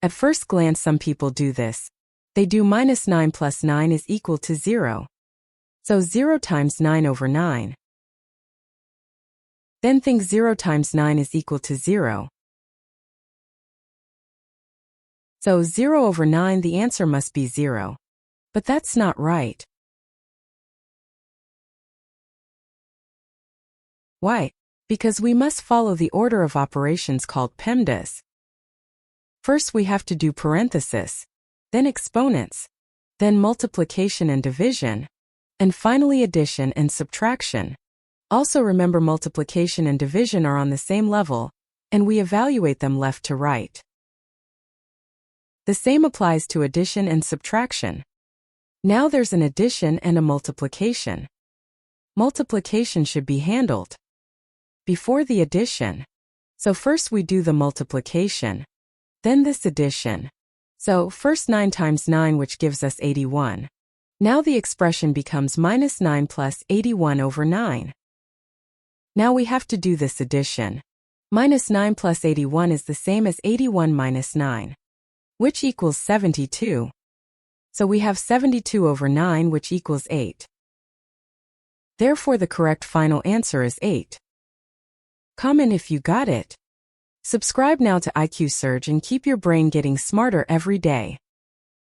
At first glance, some people do this. They do -9 plus 9 is equal to 0. So 0 times 9 over 9. Then think 0 times 9 is equal to 0. So 0 over 9, the answer must be 0. But that's not right. Why? Because we must follow the order of operations called PEMDAS. First we have to do parenthesis, then exponents, then multiplication and division, and finally addition and subtraction. Also remember, multiplication and division are on the same level, and we evaluate them left to right. The same applies to addition and subtraction. Now there's an addition and a multiplication. Multiplication should be handled before the addition. So first we do the multiplication, then this addition. So first 9 times 9, which gives us 81. Now the expression becomes -9 plus 81 over 9. Now we have to do this addition. -9 plus 81 is the same as 81 minus 9, which equals 72. So we have 72 over 9, which equals 8. Therefore the correct final answer is 8. Comment if you got it. Subscribe now to IQ Surge and keep your brain getting smarter every day.